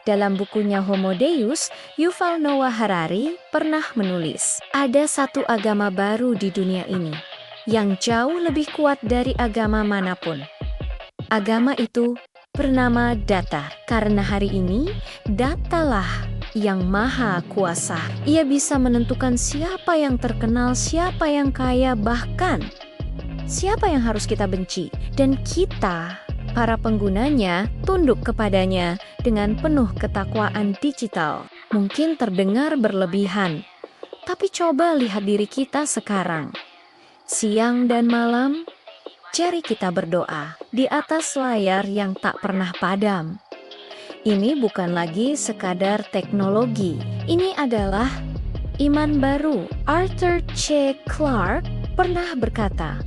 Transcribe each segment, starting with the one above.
Dalam bukunya Homo Deus, Yuval Noah Harari pernah menulis, ada satu agama baru di dunia ini, yang jauh lebih kuat dari agama manapun. Agama itu bernama data, karena hari ini, datalah yang maha kuasa. Ia bisa menentukan siapa yang terkenal, siapa yang kaya, bahkan siapa yang harus kita benci. Dan kita, para penggunanya, tunduk kepadanya dengan penuh ketakwaan digital. Mungkin terdengar berlebihan, tapi coba lihat diri kita sekarang. Siang dan malam, jari kita berdoa di atas layar yang tak pernah padam. Ini bukan lagi sekadar teknologi, ini adalah iman baru. Arthur C. Clarke pernah berkata,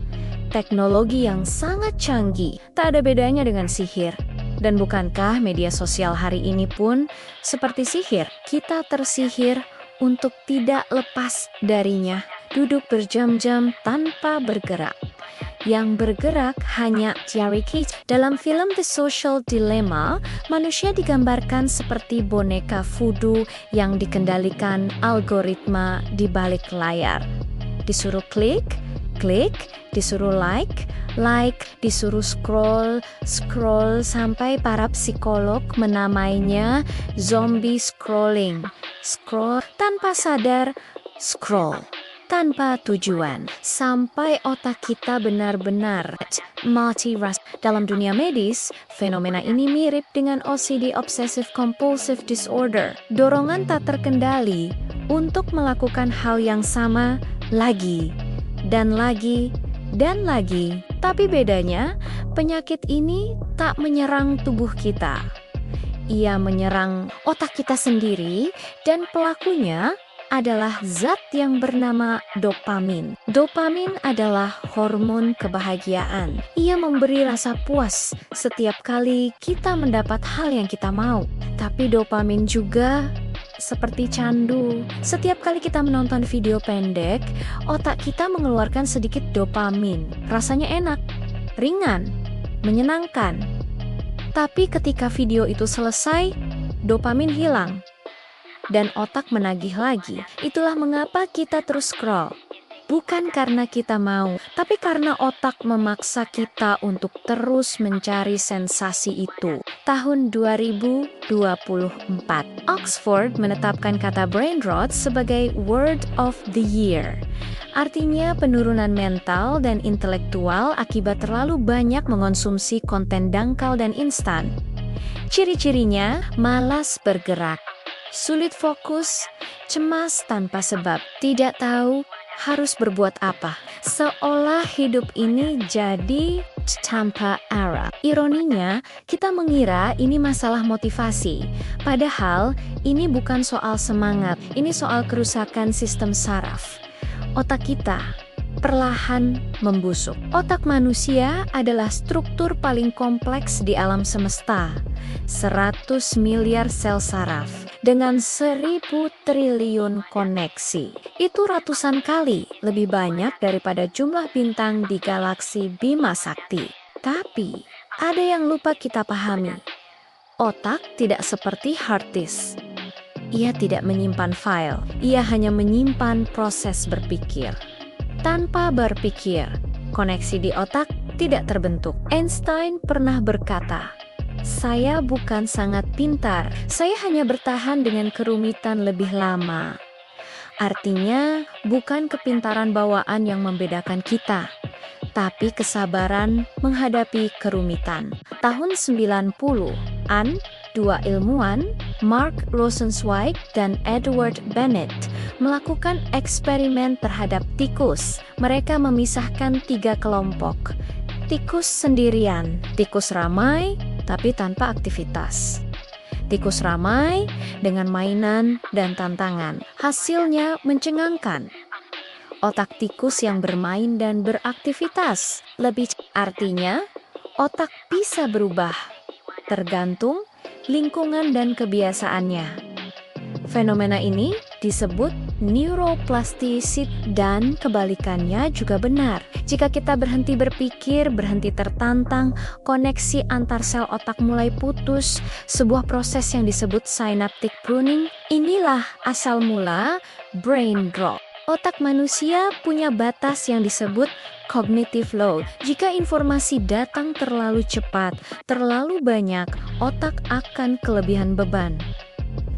teknologi yang sangat canggih tak ada bedanya dengan sihir. Dan bukankah media sosial hari ini pun seperti sihir? Kita tersihir untuk tidak lepas darinya, duduk berjam-jam tanpa bergerak. Yang bergerak hanya jari kita. Dalam film The Social Dilemma, manusia digambarkan seperti boneka voodoo yang dikendalikan algoritma di balik layar. Disuruh klik, disuruh like, disuruh scroll, sampai para psikolog menamainya zombie scrolling. Scroll tanpa sadar, scroll tanpa tujuan, sampai otak kita benar-benar mati rasa. Dalam dunia medis, fenomena ini mirip dengan OCD, Obsessive Compulsive Disorder. Dorongan tak terkendali untuk melakukan hal yang sama lagi, dan lagi, dan lagi. Tapi bedanya, penyakit ini tak menyerang tubuh kita. Ia menyerang otak kita sendiri, dan pelakunya adalah zat yang bernama dopamin. Dopamin adalah hormon kebahagiaan. Ia memberi rasa puas setiap kali kita mendapat hal yang kita mau. Tapi dopamin juga seperti candu. Setiap kali kita menonton video pendek, otak kita mengeluarkan sedikit dopamin. Rasanya enak, ringan, menyenangkan. Tapi ketika video itu selesai, dopamin hilang. Dan otak menagih lagi. Itulah mengapa kita terus scroll. Bukan karena kita mau, tapi karena otak memaksa kita untuk terus mencari sensasi itu. Tahun 2024, Oxford menetapkan kata brain rot sebagai word of the year. Artinya penurunan mental dan intelektual akibat terlalu banyak mengonsumsi konten dangkal dan instan. Ciri-cirinya malas bergerak, sulit fokus, cemas tanpa sebab, tidak tahu harus berbuat apa. Seolah hidup ini jadi tanpa arah. Ironinya, kita mengira ini masalah motivasi. Padahal, ini bukan soal semangat, ini soal kerusakan sistem saraf. Otak kita perlahan membusuk. Otak manusia adalah struktur paling kompleks di alam semesta. 100 miliar sel saraf dengan 1000 triliun koneksi. Itu ratusan kali lebih banyak daripada jumlah bintang di galaksi Bima Sakti. Tapi, ada yang lupa kita pahami. Otak tidak seperti hard disk. Ia tidak menyimpan file, ia hanya menyimpan proses berpikir. Tanpa berpikir, koneksi di otak tidak terbentuk. Einstein pernah berkata, "Saya bukan sangat pintar, saya hanya bertahan dengan kerumitan lebih lama." Artinya, bukan kepintaran bawaan yang membedakan kita, tapi kesabaran menghadapi kerumitan. Tahun 90-an, dua ilmuwan, Mark Rosenzweig dan Edward Bennett, melakukan eksperimen terhadap tikus. Mereka memisahkan 3 kelompok. Tikus sendirian, tikus ramai, tapi tanpa aktivitas. Tikus ramai dengan mainan dan tantangan. Hasilnya mencengangkan. Otak tikus yang bermain dan beraktivitas lebih, artinya otak bisa berubah tergantung lingkungan dan kebiasaannya. Fenomena ini disebut neuroplasticity dan kebalikannya juga benar. Jika kita berhenti berpikir, berhenti tertantang, koneksi antar sel otak mulai putus, sebuah proses yang disebut synaptic pruning, inilah asal mula brain drop. Otak manusia punya batas yang disebut cognitive load. Jika informasi datang terlalu cepat, terlalu banyak, otak akan kelebihan beban.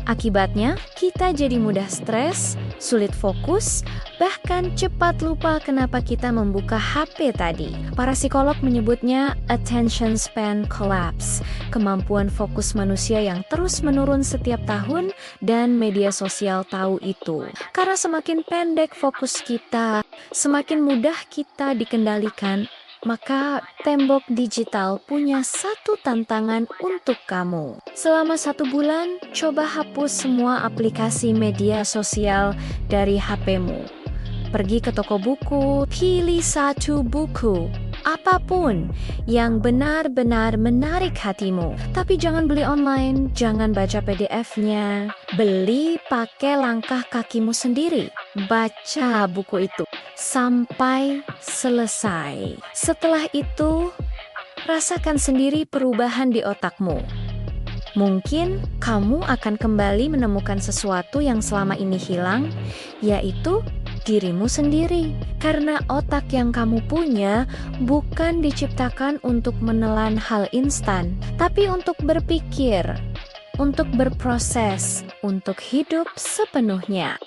Akibatnya, kita jadi mudah stres, sulit fokus, bahkan cepat lupa kenapa kita membuka HP tadi. Para psikolog menyebutnya attention span collapse, kemampuan fokus manusia yang terus menurun setiap tahun, dan media sosial tahu itu. Karena semakin pendek fokus kita, semakin mudah kita dikendalikan, maka tembok digital punya satu tantangan untuk kamu. Selama 1 bulan, coba hapus semua aplikasi media sosial dari HP-mu. Pergi ke toko buku, pilih satu buku, apapun yang benar-benar menarik hatimu. Tapi jangan beli online, jangan baca PDF-nya. Beli pakai langkah kakimu sendiri. Baca buku itu sampai selesai. Setelah itu, rasakan sendiri perubahan di otakmu. Mungkin kamu akan kembali menemukan sesuatu yang selama ini hilang, yaitu dirimu sendiri. Karena otak yang kamu punya bukan diciptakan untuk menelan hal instan, tapi untuk berpikir, untuk berproses, untuk hidup sepenuhnya.